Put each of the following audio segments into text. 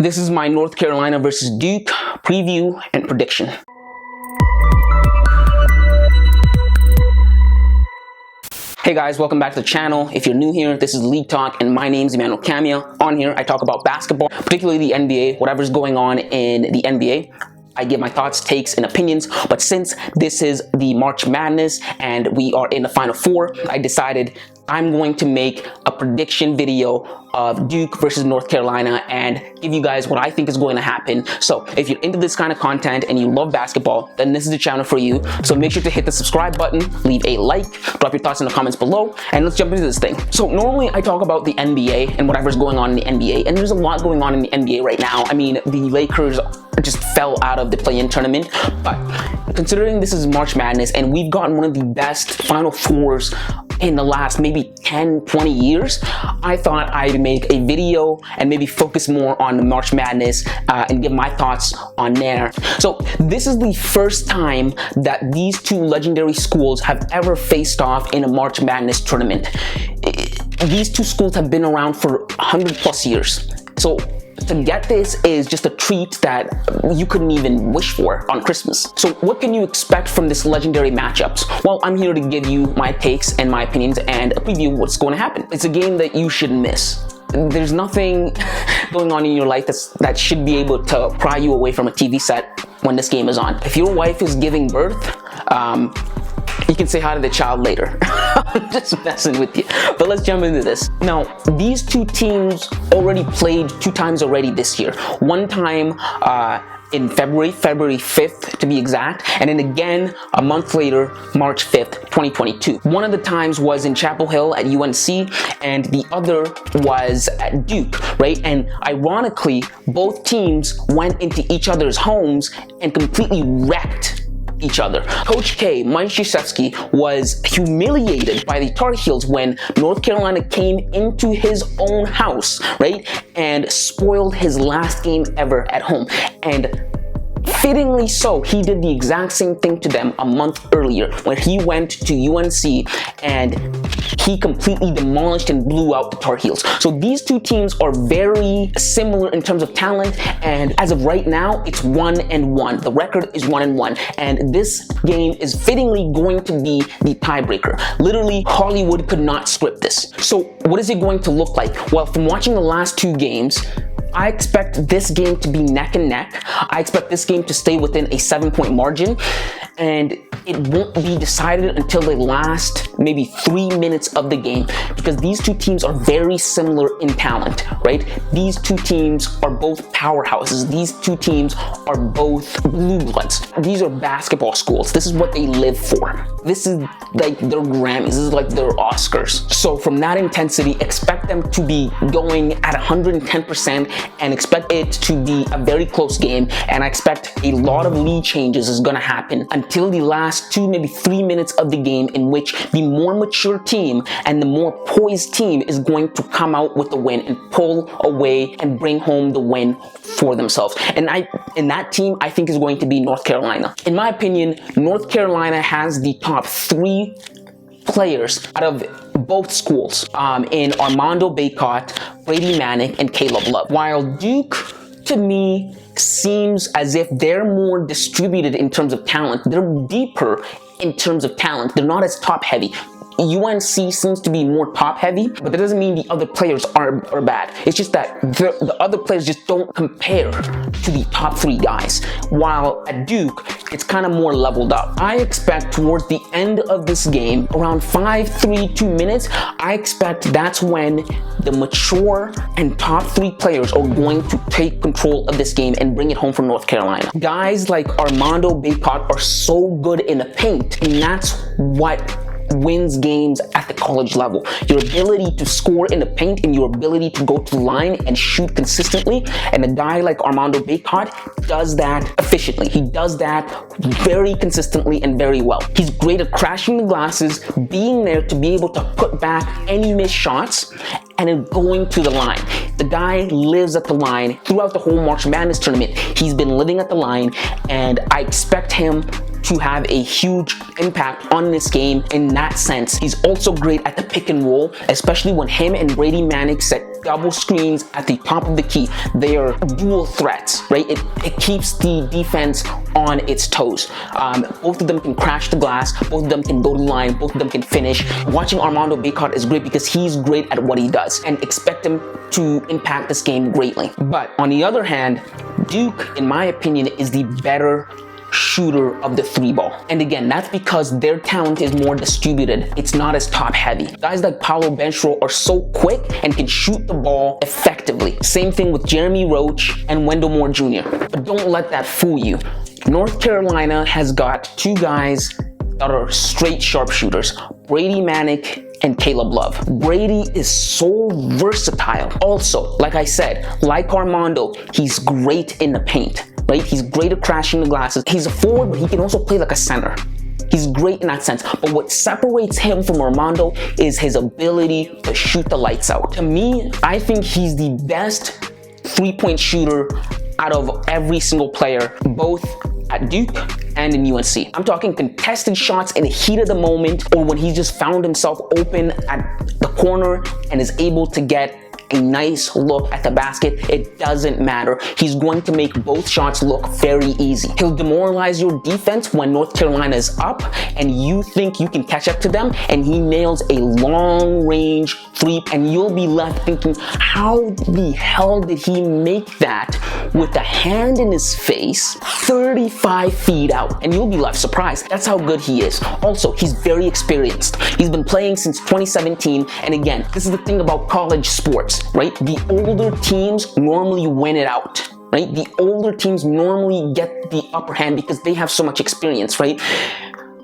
This is my North Carolina versus Duke preview and prediction. Hey guys, welcome back to the channel. If you're new here, this is League Talk and my name's Emmanuel Camia. On here, I talk about basketball, particularly the NBA, whatever's going on in the NBA. I give my thoughts, takes, and opinions, but since this is the March Madness and we are in the Final Four, I decided I'm going to make a prediction video of Duke versus North Carolina and give you guys what I think is going to happen. So if you're into this kind of content and you love basketball, then this is the channel for you. So make sure to hit the subscribe button, leave a like, drop your thoughts in the comments below, and let's jump into this thing. So normally I talk about the NBA and whatever's going on in the NBA, and there's a lot going on in the NBA right now. I mean, the Lakers just fell out of the play-in tournament, but considering this is March Madness and we've gotten one of the best Final Fours in the last maybe 10-20 years, I thought I'd make a video and maybe focus more on the March Madness and give my thoughts on there. So this is the first time that these two legendary schools have ever faced off in a March Madness tournament. These two schools have been around for 100+ years. So to get this is just a treat that you couldn't even wish for on Christmas. So what can you expect from this legendary matchups? Well, I'm here to give you my takes and my opinions and a preview of what's going to happen. It's a game that you shouldn't miss. There's nothing going on in your life that should be able to pry you away from a TV set when this game is on. If your wife is giving birth, you can say hi to the child later. I'm just messing with you. But let's jump into this. Now, these two teams already played 2 times already this year. One time in February 5th to be exact, and then again a month later, March 5th, 2022. One of the times was in Chapel Hill at UNC, and the other was at Duke, right? And ironically, both teams went into each other's homes and completely wrecked each other. Coach K, Mike Krzyzewski, was humiliated by the Tar Heels when North Carolina came into his own house, right, and spoiled his last game ever at home. And fittingly so, he did the exact same thing to them a month earlier when he went to UNC and he completely demolished and blew out the Tar Heels. So these two teams are very similar in terms of talent, and as of right now, it's 1-1. The record is 1-1, and this game is fittingly going to be the tiebreaker. Literally, Hollywood could not script this. So what is it going to look like? Well, from watching the last 2 games, I expect this game to be neck and neck. I expect this game to stay within a 7-point margin, and it won't be decided until the last maybe 3 minutes of the game, because these two teams are very similar in talent, right? These two teams are both powerhouses. These two teams are both blue bloods. These are basketball schools. This is what they live for. This is like their Grammys. This is like their Oscars. So from that intensity, expect them to be going at 110% and expect it to be a very close game. And I expect a lot of lead changes is going to happen until the last 2, maybe 3 minutes of the game, in which the more mature team and the more poised team is going to come out with the win and pull away and bring home the win for themselves. And that team, I think, is going to be North Carolina. In my opinion, North Carolina has the top 3 players out of both schools in Armando Bacot, Brady Manick, and Caleb Love. While Duke, to me, seems as if they're more distributed in terms of talent. They're deeper in terms of talent. They're not as top heavy. UNC seems to be more top heavy, but that doesn't mean the other players are bad. It's just that the other players just don't compare to the top 3 guys. While at Duke, it's kind of more leveled up. I expect towards the end of this game, around 5-3-2 minutes, I expect that's when the mature and top 3 players are going to take control of this game and bring it home for North Carolina. Guys like Armando Bacot are so good in the paint, and that's what wins games at the college level. Your ability to score in the paint and your ability to go to the line and shoot consistently. And a guy like Armando Bacot does that efficiently. He does that very consistently and very well. He's great at crashing the glasses, being there to be able to put back any missed shots, and then going to the line. The guy lives at the line throughout the whole March Madness tournament. He's been living at the line, and I expect him to have a huge impact on this game in that sense. He's also great at the pick and roll, especially when him and Brady Manick set double screens at the top of the key. They are dual threats, right? It keeps the defense on its toes. Both of them can crash the glass, both of them can go to the line, both of them can finish. Watching Armando Bacot is great because he's great at what he does, and expect him to impact this game greatly. But on the other hand, Duke, in my opinion, is the better shooter of the three ball. And again, that's because their talent is more distributed. It's not as top heavy. Guys like Paolo Benchro are so quick and can shoot the ball effectively. Same thing with Jeremy Roach and Wendell Moore Jr. But don't let that fool you. North Carolina has got two guys that are straight sharpshooters, Brady Manick and Caleb Love. Brady is so versatile. Also, like I said, like Armando, he's great in the paint, right? He's great at crashing the glasses. He's a forward, but he can also play like a center. He's great in that sense. But what separates him from Armando is his ability to shoot the lights out. To me, I think he's the best three-point shooter out of every single player, both at Duke and in UNC. I'm talking contested shots in the heat of the moment, or when he just found himself open at the corner and is able to get a nice look at the basket. It doesn't matter. He's going to make both shots look very easy. He'll demoralize your defense when North Carolina is up and you think you can catch up to them, and he nails a long range three, and you'll be left thinking, how the hell did he make that with a hand in his face 35 feet out? And you'll be left surprised. That's how good he is. Also, he's very experienced. He's been playing since 2017, and again, this is the thing about college sports, right? The older teams normally win it out, right? The older teams normally get the upper hand because they have so much experience, right?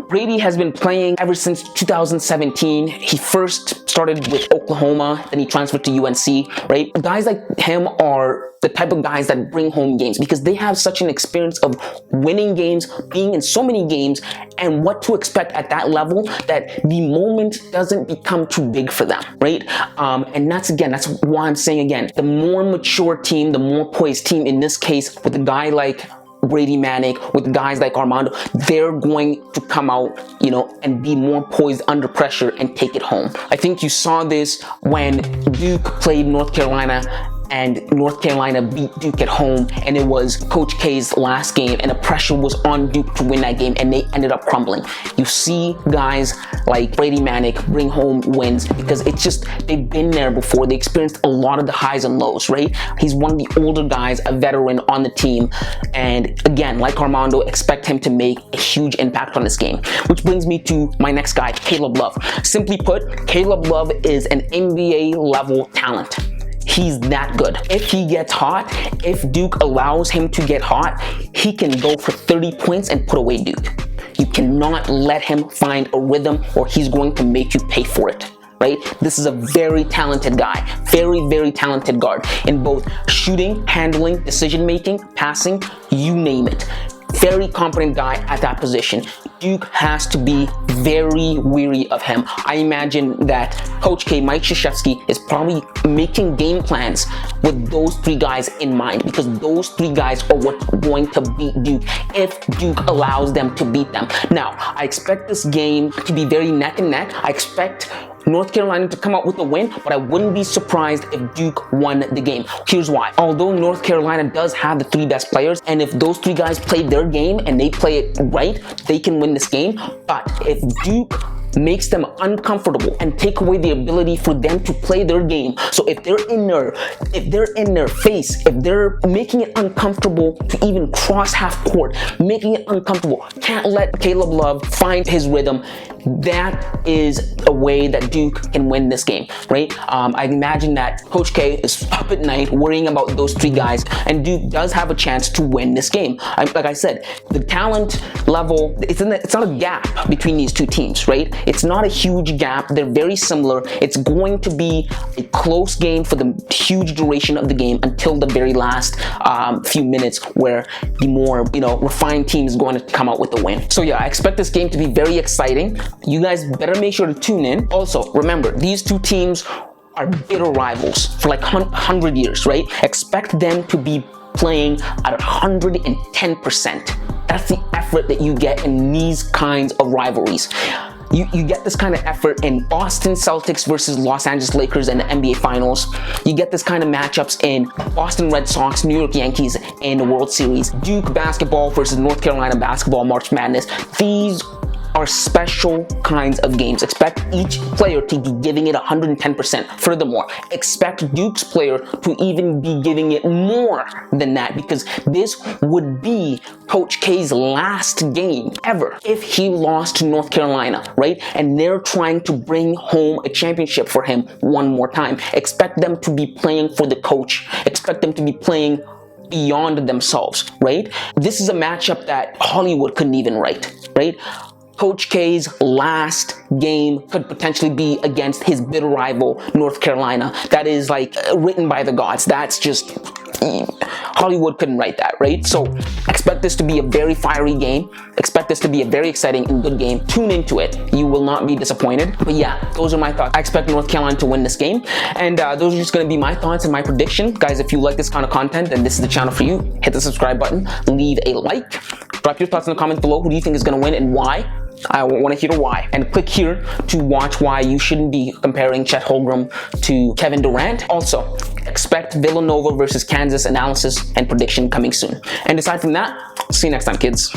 Brady has been playing ever since 2017. He first started with Oklahoma, then he transferred to UNC, right? Guys like him are the type of guys that bring home games because they have such an experience of winning games, being in so many games, and what to expect at that level, that the moment doesn't become too big for them, right? And that's why I'm saying again, the more mature team, the more poised team, in this case, with a guy like Brady Manick, with guys like Armando, they're going to come out, and be more poised under pressure and take it home. I think you saw this when Duke played North Carolina and North Carolina beat Duke at home, and it was Coach K's last game, and the pressure was on Duke to win that game, and they ended up crumbling. You see guys like Brady Manick bring home wins because it's just, they've been there before. They experienced a lot of the highs and lows, right? He's one of the older guys, a veteran on the team, and again, like Armando, expect him to make a huge impact on this game. Which brings me to my next guy, Caleb Love. Simply put, Caleb Love is an NBA level talent. He's that good. If he gets hot, if Duke allows him to get hot, he can go for 30 points and put away Duke. You cannot let him find a rhythm or he's going to make you pay for it, right? This is a very talented guy, very, very talented guard in both shooting, handling, decision-making, passing, you name it. Very competent guy at that position. Duke has to be very weary of him. I imagine that Coach K, Mike Krzyzewski, is probably making game plans with those three guys in mind, because those three guys are what's going to beat Duke if Duke allows them to beat them. Now, I expect this game to be very neck and neck. I expect North Carolina to come out with a win, but I wouldn't be surprised if Duke won the game. Here's why. Although North Carolina does have the three best players, and if those three guys play their game and they play it right, they can win this game. But if Duke makes them uncomfortable and take away the ability for them to play their game, so if they're in their face, if they're making it uncomfortable to even cross half court, making it uncomfortable, can't let Caleb Love find his rhythm, that is a way that Duke can win this game, right? I imagine that Coach K is up at night worrying about those three guys, and Duke does have a chance to win this game. Like I said, the talent level, it's not a gap between these two teams, right? It's not a huge gap. They're very similar. It's going to be a close game for the huge duration of the game until the very last few minutes, where the more refined team is going to come out with the win. So yeah, I expect this game to be very exciting. You guys better make sure to tune in. Also, remember, these two teams are bitter rivals for like 100 years, right? Expect them to be playing at 110%. That's the effort that you get in these kinds of rivalries. You get this kind of effort in Boston Celtics versus Los Angeles Lakers in the NBA Finals. You get this kind of matchups in Boston Red Sox, New York Yankees in the World Series. Duke basketball versus North Carolina basketball, March Madness. These are special kinds of games. Expect each player to be giving it 110%. Furthermore, expect Duke's player to even be giving it more than that, because this would be Coach K's last game ever if he lost to North Carolina, right? And they're trying to bring home a championship for him one more time. Expect them to be playing for the coach. Expect them to be playing beyond themselves, right? This is a matchup that Hollywood couldn't even write, right? Coach K's last game could potentially be against his bitter rival, North Carolina. That is like written by the gods. That's just, Hollywood couldn't write that, right? So expect this to be a very fiery game. Expect this to be a very exciting and good game. Tune into it. You will not be disappointed. But yeah, those are my thoughts. I expect North Carolina to win this game. And those are just going to be my thoughts and my prediction. Guys, if you like this kind of content, then this is the channel for you. Hit the subscribe button. Leave a like. Drop your thoughts in the comments below. Who do you think is going to win and why? I want to hear why. And click here to watch why you shouldn't be comparing Chet Holmgren to Kevin Durant. Also, expect Villanova versus Kansas analysis and prediction coming soon. And aside from that, see you next time, kids.